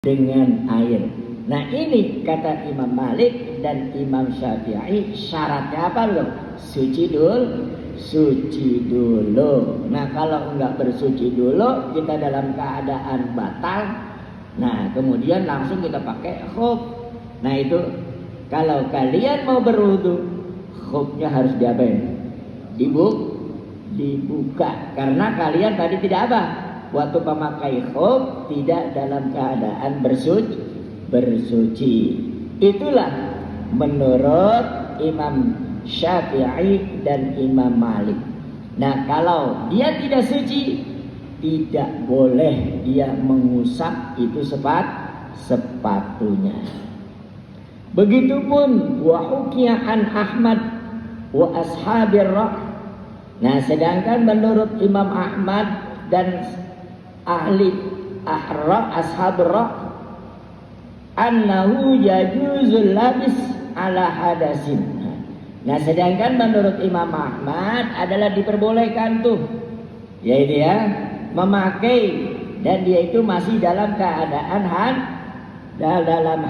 dengan air. Nah ini kata Imam Malik dan Imam Syafi'i, syaratnya apa loh? Suci dulu. Nah kalau enggak bersuci dulu, kita dalam keadaan batal. Nah kemudian langsung kita pakai khuf. Nah itu kalau kalian mau berwudu, khufnya harus diapain? Dibuka. Karena kalian tadi tidak apa? Waktu pemakai khuf tidak dalam keadaan bersuci. Itulah menurut Imam Syafi'i dan Imam Malik. Nah kalau dia tidak suci, tidak boleh dia mengusap itu sepatunya. Begitupun wa hukiya an Ahmad wa ashabir ra'. Nah sedangkan menurut Imam Ahmad dan ahli ashabir ra' annahu yajuzul labis ala hadasin. Nah sedangkan menurut Imam Ahmad adalah diperbolehkan tuh, yaitu ya memakai dan dia itu masih dalam keadaan dalam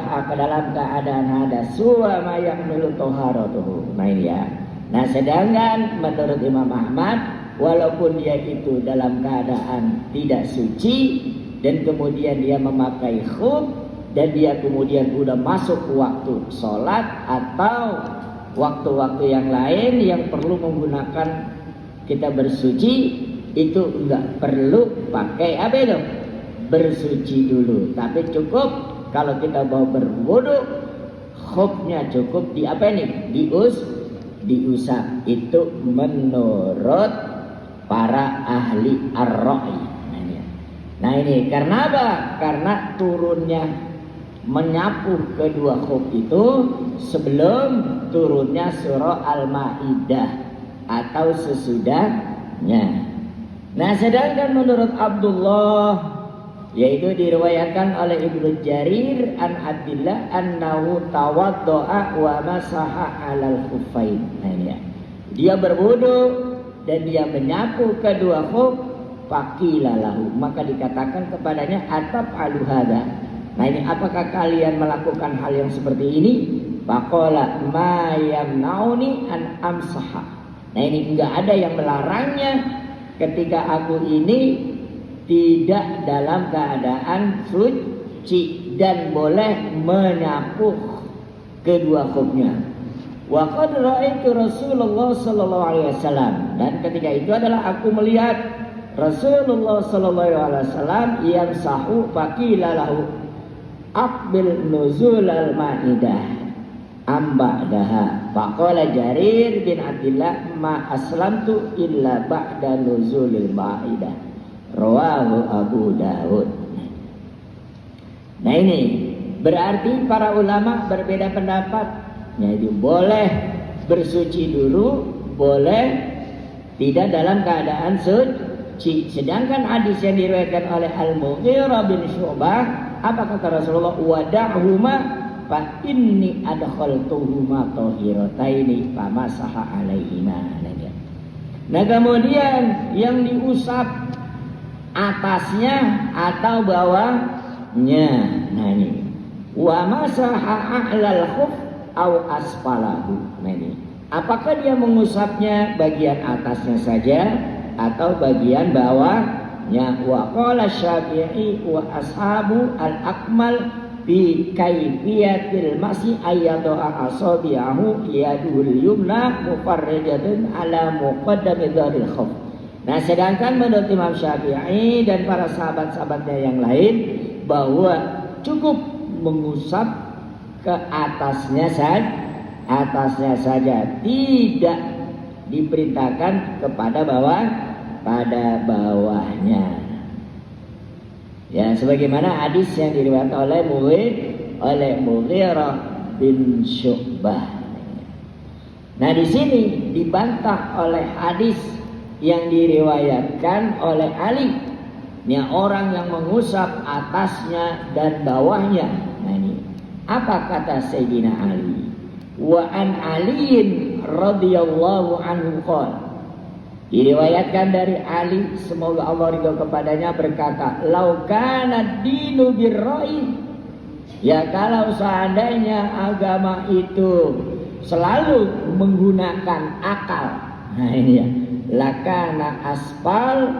keadaan hadas wa ma yahmilu taharatuhu. Nah ini ya. Nah sedangkan menurut Imam Ahmad, walaupun dia itu dalam keadaan tidak suci dan kemudian dia memakai khuf dan dia kemudian udah masuk waktu sholat atau waktu-waktu yang lain yang perlu menggunakan kita bersuci, itu enggak perlu pakai apa itu? Bersuci dulu. Tapi cukup kalau kita mau berwudu, khufnya cukup di apa nih? Diusap. Itu menurut para ahli ar-ra'i. Nah ini karena apa? Karena turunnya menyapu kedua khuf itu sebelum turunnya surah Al-Maidah atau sesudahnya. Nah sedangkan menurut Abdullah, yaitu diriwayatkan oleh Ibnu Jarir an Abdillah annahu tawaddo'a wa masaha 'alal khuffain. Nah ini ya. Dia berwudu dan dia menyapu kedua khuf, faqila lahu, maka dikatakan kepadanya ataf'alu hadza. Nah ini apakah kalian melakukan hal yang seperti ini? Faqala ma yamnauni an amsaha. Nah ini enggak ada yang melarangnya ketika aku ini tidak dalam keadaan suci dan boleh menyapu kedua khufnya. Wa qad ra'aitu Rasulullah sallallahu alaihi wasallam, dan ketika itu adalah aku melihat Rasulullah sallallahu alaihi wasallam yang sahu faqila lahu aqbil nuzul al-maidah amba'daha. Faqala Jarir bin Abdillah ma aslamtu illa ba'da nuzulil maidah. Rawahu Abu Dawud. Nah ini berarti para ulama berbeda pendapat. Yaitu boleh bersuci dulu, boleh tidak dalam keadaan suci. Sedangkan hadis yang diriwayatkan oleh Al-Mughirah bin Syu'bah, apa kata Rasulullah? Wada'huma fa inni adkhaltuhuma tahirataini famasaha alaihima. Nah kemudian yang diusap atasnya atau bawahnya. Nah ini wa masaha a'lal khuf au asfalahu. Nah ini apakah dia mengusapnya bagian atasnya saja atau bagian bawahnya? Wa qala Syafi'i wa ashabu al-akmal bi kaifiyatil masih ayyada'a asabi'ahu yadul yumna mufarrijatun ala muqaddami dzaril khuf. Nah sedangkan menurut Imam Syafi'i dan para sahabat-sahabatnya yang lain bahwa cukup mengusap ke atasnya saja, tidak diperintahkan kepada bawahnya. Ya sebagaimana hadis yang diriwayatkan oleh Mughirah bin Syu'bah. Nah di sini dibantah oleh hadis yang diriwayatkan oleh Ali. Ini orang yang mengusap atasnya dan bawahnya. Nah ini apa kata Sayyidina Ali? Wa an Aliin radhiyallahu anhu qala Diriwayatkan dari Ali, semoga Allah ridho kepadanya, berkata, "Lau kana dinu birra'i." Ya, kalau seandainya agama itu selalu menggunakan akal. Nah ini ya, lakana asfal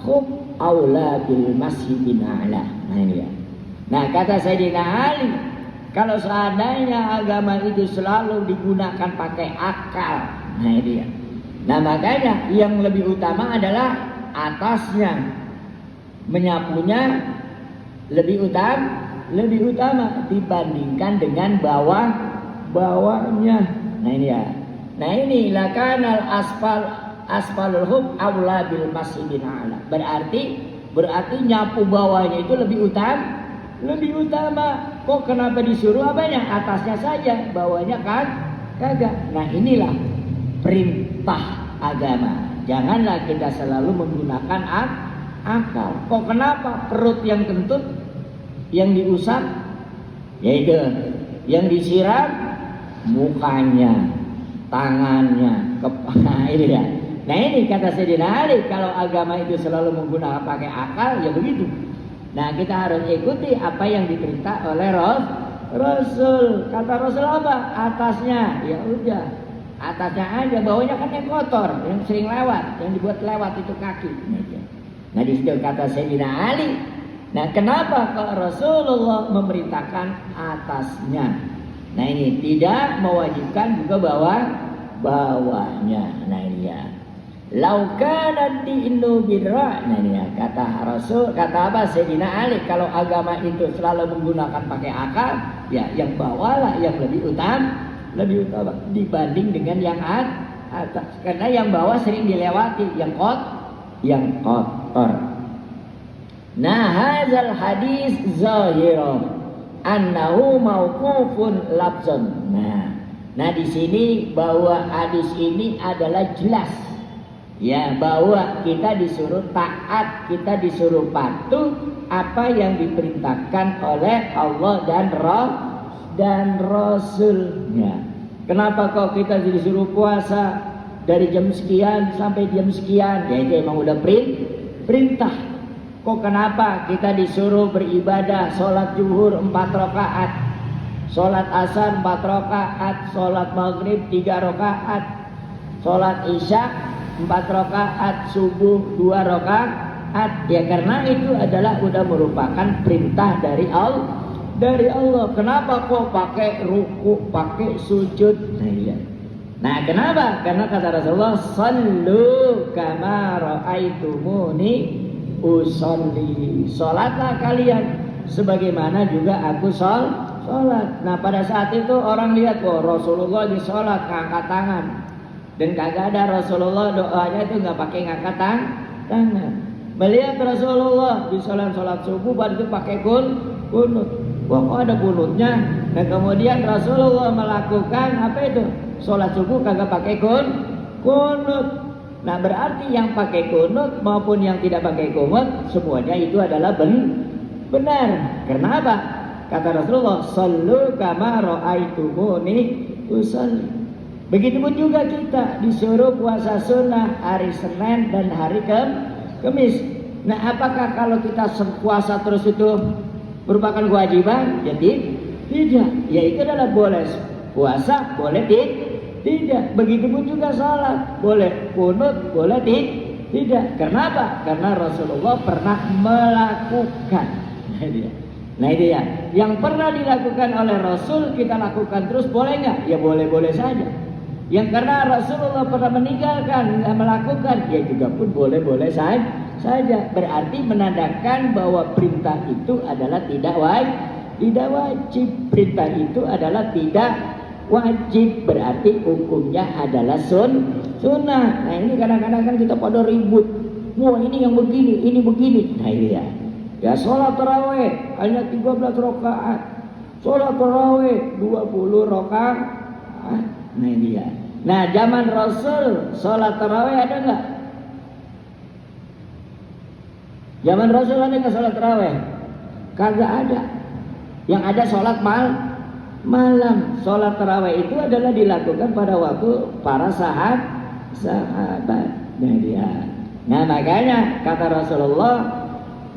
khub aula bil masjidin a'la. Nah ini ya. Nah kata Sayyidina Ali, kalau seandainya agama itu selalu digunakan pakai akal. Nah ini ya. Nah makanya yang lebih utama adalah atasnya, menyapunya lebih utama dibandingkan dengan bawahnya. Nah ini ya. Nah ini lakanal asfalul hub aula bil masjidin a'la. Berarti nyapu bawahnya itu lebih utama. Kok kenapa disuruh apanya? Atasnya saja, bawahnya kan kagak. Nah inilah perintah agama. Janganlah kita selalu menggunakan akal. Kok kenapa perut yang kentut, yang diusap, yaitu yang disiram mukanya, tangannya, kepala ini ya. Nah ini kata Sayyidina Ali, kalau agama itu selalu menggunakan pakai akal, ya begitu. Nah kita harus ikuti apa yang diperintah oleh Rasul. Kata Rasul apa? Atasnya, ya udah, atasnya aja, bawahnya kan yang kotor, yang sering lewat, yang dibuat lewat itu kaki. Nah di situ kata Sayyidina Ali. Nah kenapa kok Rasulullah memerintahkan atasnya? Nah ini tidak mewajibkan juga bawahnya. Nah ini ya. Laukana dinu birra. Nah ini ya, kata Rasul, kata apa Sayyidina Ali, kalau agama itu selalu menggunakan pakai akal, ya yang bawah lah yang lebih utama dibanding dengan yang atas. Karena yang bawah sering dilewati, yang kotor. Nah, hadzal hadis zahirun annahu mauqufun labzun. Nah di sini bahwa hadis ini adalah jelas, ya, bahwa kita disuruh taat, kita disuruh patuh apa yang diperintahkan oleh Allah dan Rasulnya. Kenapa kok kita disuruh puasa dari jam sekian sampai jam sekian? Ya itu emang udah perintah. Kok kenapa kita disuruh beribadah, sholat zuhur 4 rakaat, sholat asar 4 rakaat, sholat maghrib 3 rakaat, sholat isya 4 rakaat, subuh 2 rakaat? Ya karena itu adalah udah merupakan perintah dari Allah. Kenapa kok pakai ruku, pakai sujud? Nah iya. Nah kenapa? Karena kata Rasulullah, sallu kama ra'aitumuni usolli. Sholatlah kalian sebagaimana juga aku sholat. Nah pada saat itu orang lihat, oh Rasulullah di sholat ngangkat tangan, dan kagak ada Rasulullah doanya itu nggak pakai ngangkat tangan. Melihat Rasulullah di sholat subuh baru itu pakai kunut. Wah kok ada kunutnya? Dan kemudian Rasulullah melakukan apa itu? Sholat subuh kagak pakai kunut. Nah berarti yang pakai kunut maupun yang tidak pakai kunut semuanya itu adalah benar. Kenapa? Kata Rasulullah, sallu kama ra'aitumuni usolli. Begitupun juga kita disuruh puasa sunnah hari Senin dan hari Kamis. Nah apakah kalau kita puasa terus itu merupakan kewajiban? Jadi tidak. Ya itu adalah boleh puasa, boleh tidak. Begitupun juga salat, boleh kunut, boleh tidak. Kenapa? Karena Rasulullah pernah melakukan. Nah itu ya. Yang pernah dilakukan oleh Rasul kita lakukan terus, boleh nggak? Ya boleh-boleh saja. Yang karena Rasulullah pernah meninggalkan, melakukan, ya juga pun boleh-boleh saja. Berarti menandakan bahwa perintah itu adalah tidak wajib. Perintah itu adalah tidak wajib, berarti hukumnya adalah sunnah. Nah ini kadang-kadang kan kita pada ribut, wah ini yang begini, ini begini. Nah ini ya. Ya sholat taraweh hanya 13 rakaat, sholat taraweh 20 rakaat. Nah ini ya. Nah zaman Rasul sholat taraweh ada nggak? Zaman Rasul ada nggak sholat taraweh? Kagak ada. Yang ada sholat malam. Sholat taraweh itu adalah dilakukan pada waktu para sahabat. Nah dia. Nah makanya kata Rasulullah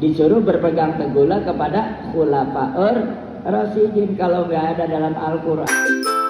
disuruh berpegang teguhlah kepada khulafaur rasyidin. Kalau nggak ada dalam Al-Quran.